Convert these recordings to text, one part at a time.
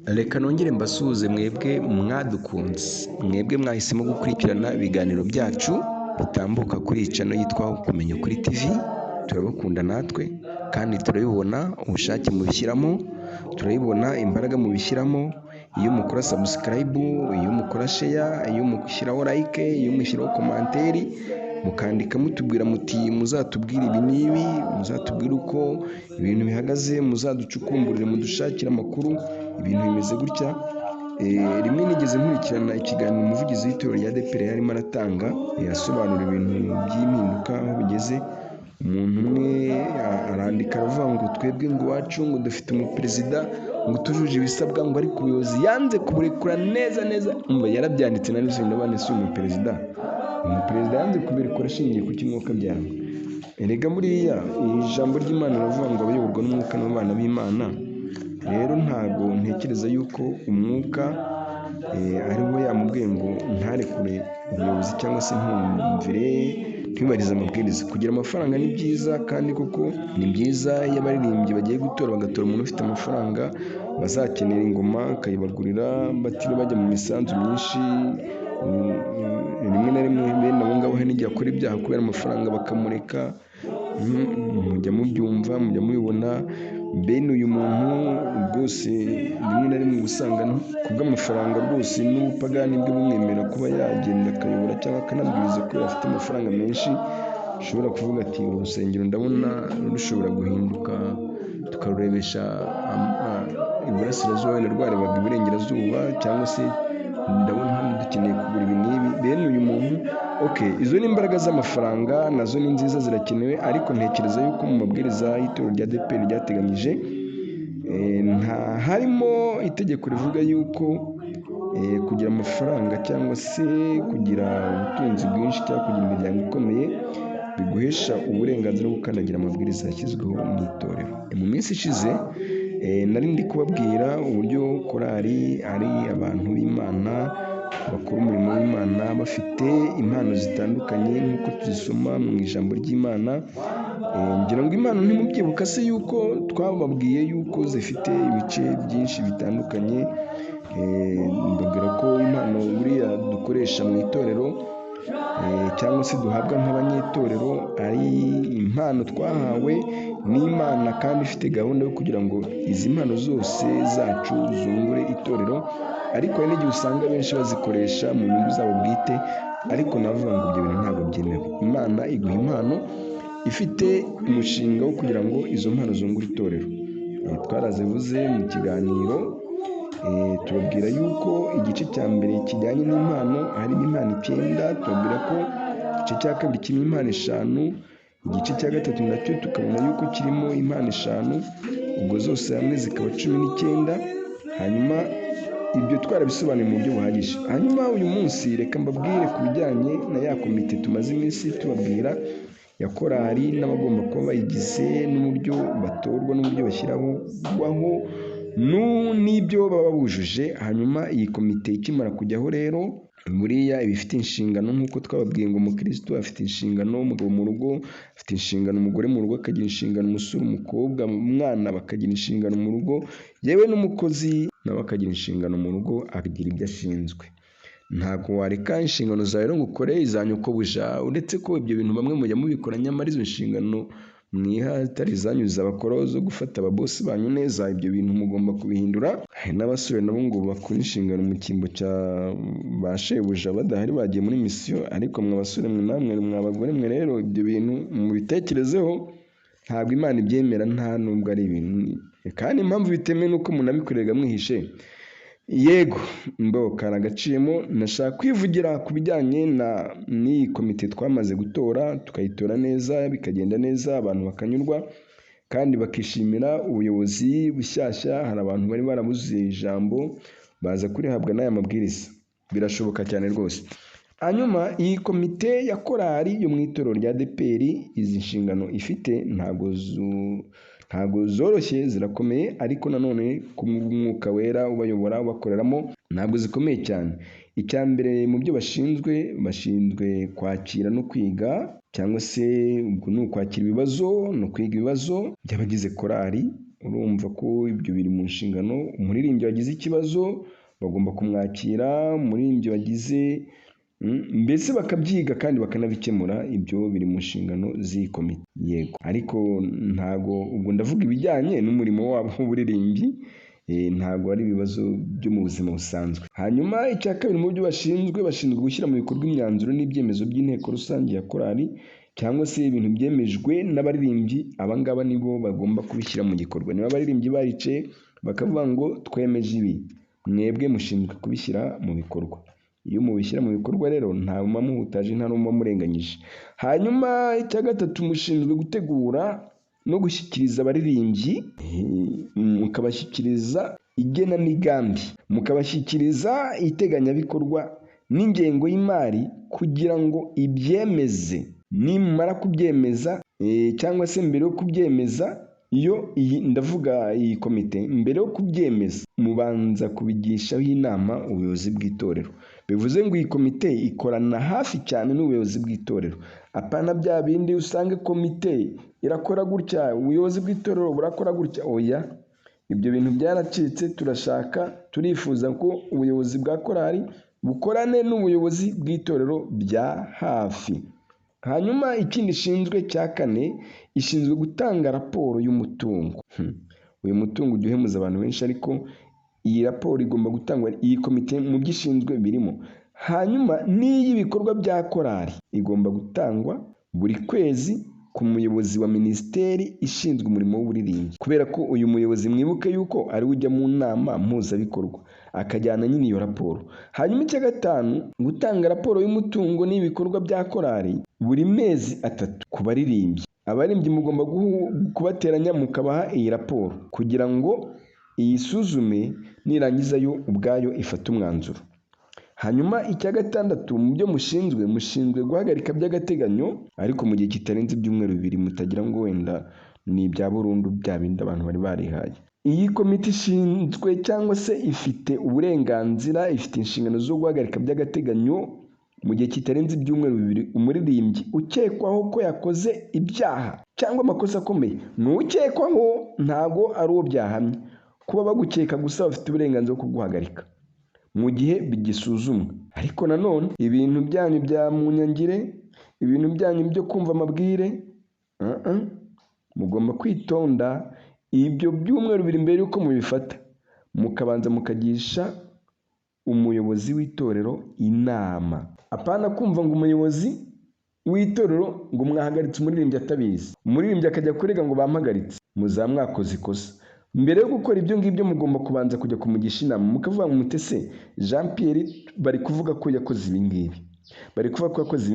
Reka nongere mbasuhuze mwebwe mwadukunze, mwebwe mwahisemo gukurikirana ibiganiro byacu bitambuka kuri iyi channel yitwa Kumenya Ukuri TV. Turabakunda natwe kandi turabibona ubushake mubishyiramo, turabibona imbaraga mubishyiramo. Iyo mukora subscribe, iyo mukora share, iyo mushyiraho like, iyo mushyiraho commentaire, mukandika mutubwira muti muzatubwira ibi n'ibi, muzatubwira uko ibintu bihagaze, muzaducukumburire mudushakira amakuru, ibintu bimeze gutya. Rimwe nigeze nkurikirana ikiganiro umuvugizi w'itorero rya ADEPR yarimo aratanga, yasobanura ibintu by'impinduka aho bigeze. Umuntu umwe arandika aravuga ngo twebwe ngo iwacu ngo dufite umuperezida ngo tujuje ibisabwa ngo ariko ubuyobozi yanze kuburekura neza. Yarabyanditse na Nelson Ndabane si umuperezida. Umuperezida yanze kubirekura ashingiye ku kimwuka byanga. Erega buriya ijambo ry'Imana riravuga ngo abayoborwa n'umwuka n'abana b'Imana. Rero ntago ntekereza yuko umwuka ari we yamubwiye ngo ntarekure ubuyobozi cyangwa se ntumvire kwibariza amabwiriza. Kugira amafaranga ni byiza kandi koko ni byiza iyo abaririmbyi bagiye gutora bagatora umuntu ufite amafaranga bazakenera ingoma akayibagurira batiriwe bajya mu misanzu myinshi. Rimwe na rimwe bene abo ngabo n'igihe akora ibyaha kubera amafaranga bakamureka. Mujya mubyumva, mujya mubibona. Bene uyu muntu rwose rimwe na rimwe usanga kubw'amafaranga rwose n'ubupagani bwe bumwemera kuba yagenda akayobora cyangwa akanabwiriza ko afite amafaranga menshi. Ushobora kuvuga ati uru rusengero ndabona rushobora guhinduka tukarurebesha iburasirazuba wenda rwarebaga iburengerazuba, cyangwa se ndabona hano dukeneye kugura ibi n'ibi. Bene uyu muntu izo ni imbaraga z'amafaranga, nazo ni nziza zirakenewe, ariko ntekereza yuko mu mabwiriza y'itorero rya ADEPR ryateganyije harimo itegeko rivuga yuko kugira amafaranga cyangwa se kugira ubutunzi bwinshi cyangwa kugira imiryango ikomeye biguhesha uburenganzira bwo gukandagira amabwiriza yashyizweho mu itorero. Mu minsi ishize nari ndi kubabwira uburyo korali ari abantu b'Imana bakora umurimo w'Imana bafite impano zitandukanye nk'uko tuzisoma mu ijambo ry'Imana. Ngira ngo impano ntimubyibuka se yuko twababwiye yuko zifite ibice byinshi bitandukanye. Mbabwira ko impano buriya dukoresha mu itorero cyangwa se duhabwa nk'abanyetorero ari impano twahawe n'Imana kandi ifite gahunda yo kugira ngo izi mpano zose zacu zungure itorero. Ariko hari n'igihe usanga benshi bazikoresha mu nyungu zabo bwite, ariko navuga ngo ibyo bintu ntabwo byemewe. Imana iguha impano ifite umushinga wo kugira ngo izo mpano zungure itorero. Twarazivuze mu kiganiro, tubabwira yuko igice cya mbere kijyanye n'impano harimo impano 9, tubabwira ko igice cya kabiri kirimo impano 5, igice cya gatatu nacyo tukabona yuko kirimo impano 5, ubwo zose hamwe zikaba 19. Hanyuma ibyo twarabisobanuye mu buryo buhagije. Hanyuma uyu munsi reka mbabwire ku bijyanye na ya komite tumaze iminsi tubabwira ya korali n'abagomba kuba bayigize n'uburyo batorwa n'uburyo bashyiraho n'ibyo baba bujuje. Hanyuma iyi komite ikimara kujyaho rero buriya iba ifite inshingano nk'uko twababwiye ngo umukristo afite inshingano, umugabo mu rugo afite inshingano, umugore mu rugo akagira inshingano, umusore, umukobwa, umwana bakagira inshingano mu rugo, yewe n'umukozi nawe akagira inshingano mu rugo, akagira ibyo ashinzwe. Ntabwo wareka inshingano zawe rero ngo ukore iza nyoko-buja, uretse ko ibyo bintu bamwe mujya mubikora, nyamara izo nshingano mwiha atari izanyuze abakora zo gufata ababosi banyu neza. Ibyo bintu mugomba kubihindura. Hari n'abasore nabo ngo bakora inshingano mu cyimbo cya ba shebuja badahari bagiye muri misiyo, ariko mwe abasore mwe namwe mwa bagore mwe rero ibyo bintu mubitekerezeho. Ntabwo Imana ibyemera, nta nubwo ari ibintu, kandi impamvu bitemewe nuko munabikorera mwihishe. Yego karagaciyemo. Nashaka kwivugira ku bijyanye n'iyi komite twamaze gutora, tukayitora neza bikagenda neza, abantu bakanyurwa kandi bakishimira ubuyobozi bushyashya. Hari abantu bari barabuze ijambo baza kurihabwa n'aya mabwiriza, birashoboka cyane rwose. Hanyuma iyi komite ya korali yo mu itorero rya ADEPR, izi nshingano ifite ntabwo zoroshye, zirakomeye, ariko nanone ku mwuka wera ubayobora ubakoreramo ntabwo zikomeye cyane. Icya mbere mu byo bashinzwe kwakira no kwiga, cyangwa se ubwo ni ukwakira ibibazo no kwiga ibibazo by'abagize korali urumva ko ibyo biri mu nshingano. Umuririmbyi wagize ikibazo bagomba kumwakira, umuririmbyi wagize mbese bakabyiga kandi bakanabikemura. Ibyo biri mu nshingano z'iyi komite. Yego, ariko ntago ubwo ndavuga ibijyanye n'umurimo wabo w'uburirimbyi, ntago ari ibibazo byo mu buzima busanzwe. Hanyuma icya kabiri mu byo bashinzwe gushyira mu bikorwa imyanzuro n'ibyemezo by'inteko rusange ya korali cyangwa se ibintu byemejwe n'abaririmbyi. Abangaba nibo bagomba kubishyira mu gikorwa. Niba abaririmbyi baricaye bakavuga ngo twemeje ibi, mwebwe mushinzwe kubishyira mu bikorwa. Iyo mubishyira mu bikorwa rero nta muhutaje, nta n'umwe murenganyije. Hanyuma icya gatatu, mushinzwe gutegura no gushyikiriza abaririmbyi, mukabashyikiriza igenamigambi, mukabashyikiriza iteganyabikorwa n'ingengo y'imari kugira ngo ibyemeze. Nimara kubyemeza cyangwa se mbere yo kubyemeza, ndavuga iyi komite, mbere yo kubyemeza mubanza kubigishaho inama ubuyobozi bw'itorero. Bivuze ngo iyi komite ikorana hafi cyane n'ubuyobozi bw'itorero. Apana bya bindi usanga komite irakora gutya, ubuyobozi bw'itorero burakora gutya. Oya, ibyo bintu byaracitse. Turifuza ko ubuyobozi bwa korali bukorane n'ubuyobozi bw'itorero bya hafi. Hanyuma ikindi ishinzwe cya kane, ishinzwe gutanga raporo y'umutungo. Uyu mutungo ujya uhemuza abantu benshi, ariko iyi raporo igomba gutangwa. Iyi komite mu byo ishinzwe birimo. Hanyuma n'iy'ibikorwa bya korali igomba gutangwa buri kwezi ku muyobozi wa minisiteri ishinzwe umurimo w'uburirimbyi, kubera ko uyu muyobozi mwibuke yuko ari we ujya mu nama mpuzabikorwa akajyana nyine iyo raporo. Hanyuma icya gatanu, gutanga raporo y'umutungo n'ibikorwa bya korali buri mezi 3 ku baririmbyi. Abaririmbyi mugomba kubateranya mukabaha iyi raporo kugira ngo iyisuzume, nirangiza yo ubwayo ifate umwanzuro. Hanyuma icya gatandatu, mu byo mushinzwe guhagarika by'agateganyo, ariko mu gihe kitarenze ibyumweru 2, mutagira ngo wenda ni ibya burundu bya bindi abantu bari barihaye. Iyi komite ishinzwe cyangwa se ifite uburenganzira, ifite inshingano zo guhagarika by'agateganyo mu gihe kitarenze ibyumweru 2 umuririmbyi ukekwaho ko yakoze ibyaha cyangwa amakosa akomeye. N'ukekwaho ntago ari uwo byahamye. Kuba bagukeka gusa bafite uburenganzira bwo kuguhagarika mu gihe bigisuzumwa. Ariko nanone ibintu byanyu bya munyangire, ibintu byanyu byo kumva amabwire, mugomba kwitonda. Ibyo byumweru 2 mbere yuko mubifata, mukabanza mukagisha umuyobozi w'itorero inama. Apana kumva ngo umuyobozi w'itorero ngo mwahagaritse umuririmbyi atabizi, umuririmbyi akajya kurega ngo bampagaritse. Muzamwakoze ikosa. Mbere yo gukora ibyo ngibyo mugomba kubanza kujya kumugisha inama, mukavuga ngo mutese Jean Pierre bari kuvuga ko yakoze ibi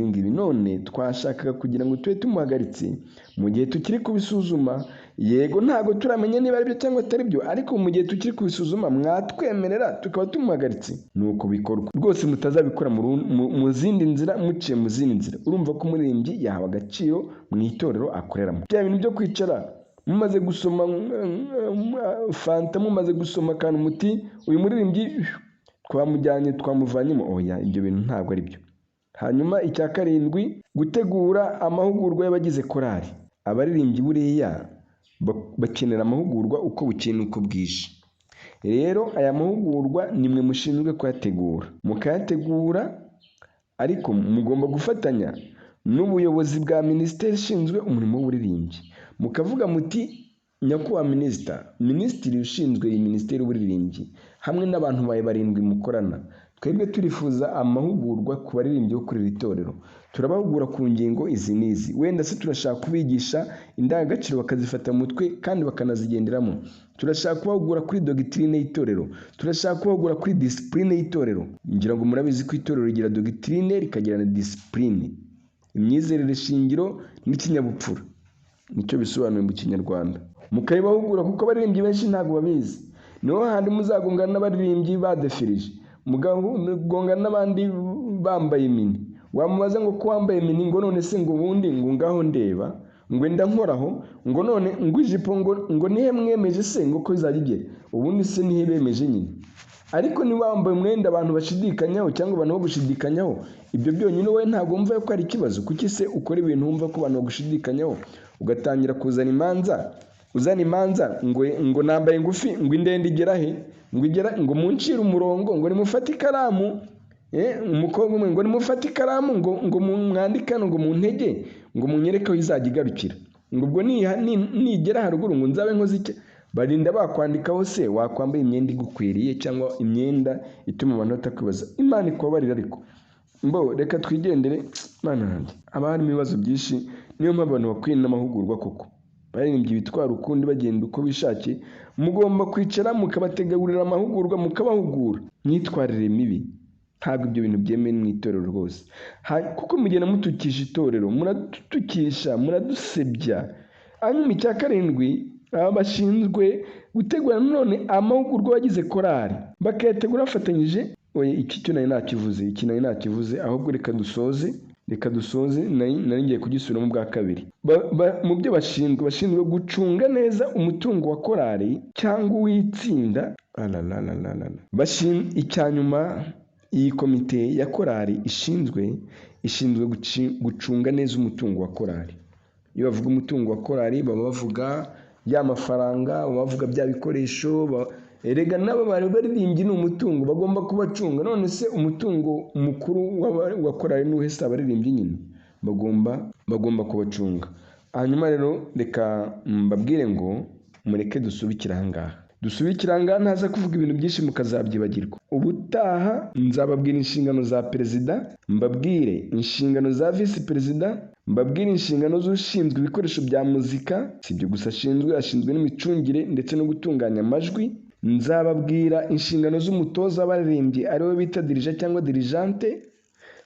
ngibi, none twashakaga kugira ngo tube tumuhagaritse mu gihe tukiri kubisuzuma. Yego, ntago turamenya niba ari byo cyangwa atari byo, ariko mu gihe tukiri kubisuzuma mwatwemerera tukaba tumuhagaritse. Nuko bikorwa rwose, mutazabikora mu zindi nzira, muciye mu zindi nzira. Urumva ko umuririmbyi yahawe agaciro mu itorero akoreramo. Bya bintu byo kwicara mumaze gusoma fanta, mumaze gusoma akantu muti uyu muririmbyi twamujyanye twamuvanyemo, oya, ibyo bintu ntabwo ari byo. Hanyuma icya 7, gutegura amahugurwa y'abagize korali. Abaririmbyi buriya bakenera amahugurwa uko bukeye n'uko bwije. Rero aya mahugurwa nimwe mushinzwe kuyategura, mukayategura, ariko mugomba gufatanya n'ubuyobozi bwa minisiteri ishinzwe umurimo w'uburirimbyi. Mukavuga muti nyakubahwa minisitiri ushinzwe iyi minisiteri y'uburirimbyi hamwe n'abantu bawe 7 mukorana, twebwe turifuza amahugurwa ku baririmbyi bo kuri iri torero. Turabahugura ku ngingo izi n'izi, wenda se turashaka kubigisha indangagaciro bakazifata mu mutwe kandi bakanazigenderamo. Turashaka kubahugura kuri dogitrine y'itorero, turashaka kubahugura kuri discipline y'itorero. Ngira ngo murabizi ko itorero rigira dogitrine rikagira na discipline, imyizerere shingiro n'ikinyabupfura, nicyo bisobanuye mu Kinyarwanda. Mukayibahugura kuko abaririmbyi benshi ntabwo babizi. Niho handi muzagongana n'abaririmbyi badefirije, mugongana n'abandi bambaye imini. Wamubaza ngo ko wambaye imini, ngo none se ngo ubundi ngo ngaho ndeba, ngo enda nkoraho, ngo none ngo ijipo ngo nihe mwemeje se ngo ko izagigera, ubundi se nihe bemeje nyine. Ariko niba wambaye umwenda abantu bashidikanyaho cyangwa abantu bo gushidikanyaho, ibyo byonyine wowe ntabwo wumva ko ari ikibazo. Kuki se ukora ibintu wumva ko abantu bagushidikanyaho, ugatangira kuzana imanza uzana imanza ngo nambaye ngufi ngo indende igera he, ngo muncire umurongo, ngo nimufate ikaramu, umukobwa umwe ngo nimufate ikaramu, ngo mwandikane, ngo muntege, ngo munyereke aho izajya igarukira, ngo ubwo nigera haruguru ngo nzabe nkoze iki. Barinda bakwandikaho se wakwambaye imyenda igukwiriye cyangwa imyenda ituma abantu batakwibaza. Imana ikubabarira ariko reka twigendere. Mana yanjye, haba harimo ibibazo byinshi, niyo mpamvu abantu bakwiye n'amahugurwa koko. Baririmbyi bitwara ukundi bagenda uko bishakiye, mugomba kwicara mukabategurira amahugurwa, mukabahugura. Myitwarire mibi ntabwo ibyo bintu byemewe mu itorero rwose, kuko mugenda mutukisha itorero, muradutukisha, muradusebya. Hanyuma icya karindwi, aba bashinzwe gutegura none amahugurwa bagize korari, bakayategura bafatanyije. Iki cyo nari nakivuze, ahubwo reka dusoze, nari ngiye kugisubiramo bwa kabiri. Mu byo bashinzwe gucunga neza umutungo wa korari cyangwa uw'itsinda. Icya nyuma, iyi komite ya korari ishinzwe gucunga neza umutungo wa korari. Iyo bavuga umutungo wa korari baba bavuga ya mafaranga, baba bavuga bya bikoresho. Erega nabo bari baririmbyi ni umutungo bagomba kubacunga. None se umutungo mukuru wa korari ni uwese abaririmbyi nyine bagomba kubacunga. Hanyuma rero reka mbabwire ngo mureke dusubikire ahangaha, ntaza kuvuga ibintu byinshi mukazabyibagirwa. Ubutaha nzababwira inshingano za perezida, mbabwire inshingano za visi perezida, mbabwire inshingano z'ushinzwe ibikoresho bya muzika. Si ibyo gusa ashinzwe n'imicungire ndetse no gutunganya amajwi. Nzababwira inshingano z'umutoza w'abaririmbyi ariwe bita dirija cyangwa dirijante.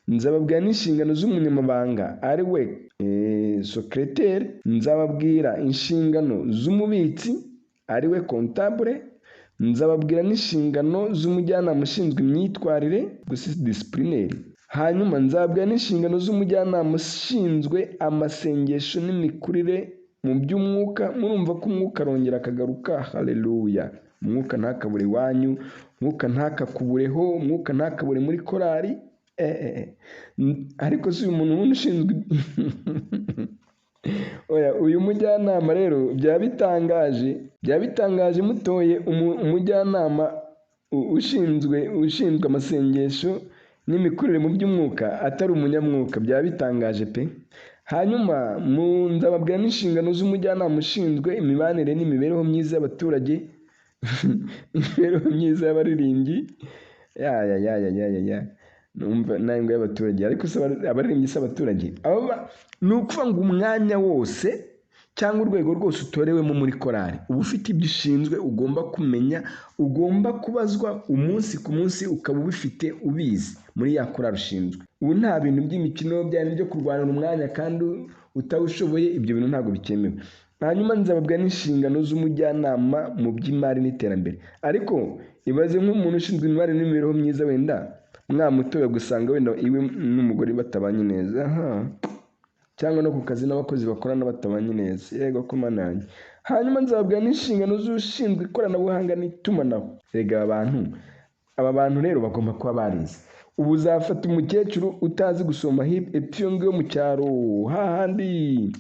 Nzababwira n'inshingano z'umunyamabanga ariwe secrétaire. Nzababwira inshingano z'umubitsi ariwe comptable. Nzababwira n'inshingano z'umujyanama ushinzwe imyitwarire, disciplinary. Hanyuma nzababwira n'inshingano z'umujyanama ushinzwe amasengesho n'imikurire mu by'umwuka. Murumva ko umwuka arongera akagaruka. Haleluya! Umwuka ntakabure iwanyu, umwuka ntakakubureho, umwuka ntakabure muri korari. Ariko si uyu muntu ubundi ushinzwe uyu mujyanama rero byaba bitangaje mutoye umujyanama ushinzwe amasengesho n'imikurire mu by'umwuka atari umunyamwuka. Byaba bitangaje pe. Hanyuma nzababwira n'inshingano z'umujyanama ushinzwe imibanire n'imibereho myiza y'abaturage, imibereho myiza y'abaririmbyi. Numva ntabwo y'abaturage, ariko abaririmbyi si abaturage. Ni ukuvuga ngo umwanya wose cyangwa urwego rwose utorewemo muri korari uba ufite ibyo ushinzwe, ugomba kumenya, ugomba kubazwa umunsi ku munsi, ukaba ubifite ubizi muri ya korari ushinzwe. Ubu nta bintu by'imikino byari byo kurwanira umwanya kandi utawushoboye, ibyo bintu ntabwo bikemewe. Hanyuma nzababwira n'inshingano z'umujyanama mu by'imari n'iterambere. Ariko ibaze nk'umuntu ushinzwe imari n'imibereho myiza, wenda mwamutoye gusanga wenda iwe n'umugore batabanye neza, cyangwa no ku kazi n'abakozi bakorana batabanye neza. Yego ko Mana yanjye. Hanyuma nzababwira n'inshingano z'ushinzwe ikoranabuhanga n'itumanaho. Rega aba bantu rero bagomba kuba barize. Ubu uzafata umukecuru utazi gusoma epfo yo mu cyaro, hahandi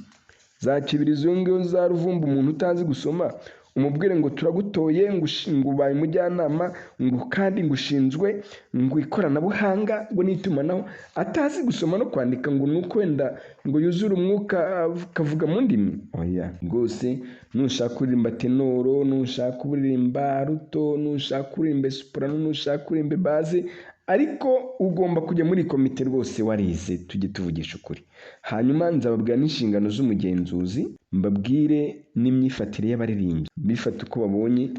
za Kibirizi yo za Ruvumbu, umuntu utazi gusoma, umubwire ngo turagutoye, ngo ubaye umujyanama, ngo kandi ngo ushinzwe ngo ikoranabuhanga ngo n'itumanaho, atazi gusoma no kwandika, ngo nuko wenda ngo yuzure umwuka akavuga mu ndimi. Oya rwose, nushaka kuririmba tenoro, nushaka kuririmba ruto, nushaka kuririmba soprano, nushaka kuririmba baze, ariko ugomba kujya muri komite rwose warize, tujye tuvugisha ukuri. Hanyuma nzababwira n'inshingano z'umugenzuzi, mbabwire n'imyifatire y'abaririmbyi, bifata uko babonye.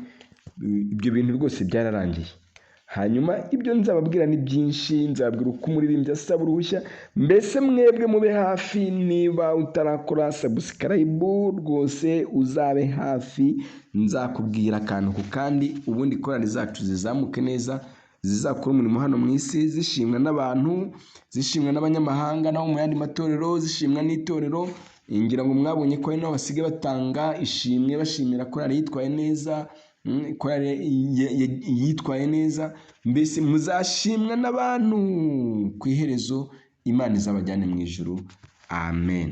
Ibyo bintu rwose byararangiye. Hanyuma ibyo nzababwira ni byinshi. Nzababwira uko umuririmbyi asaba uruhushya. Mbese mwebwe mube hafi, niba utarakora subscribe rwose uzabe hafi, nzakubwira akantu ku kandi, ubundi korali zacu zizamuke neza, zizakora umurimo hano mu isi, zishimwa n'abantu, zishimwa n'abanyamahanga n'abo mu yandi matorero, zishimwa n'itorero. Ngira ngo mwabonye ko hari n'aho basigaye batanga ishimwe bashimira korali yitwaye neza, korali yitwaye neza. Mbese muzashimwa n'abantu, ku iherezo Imana izabajyane mu ijuru. Amen.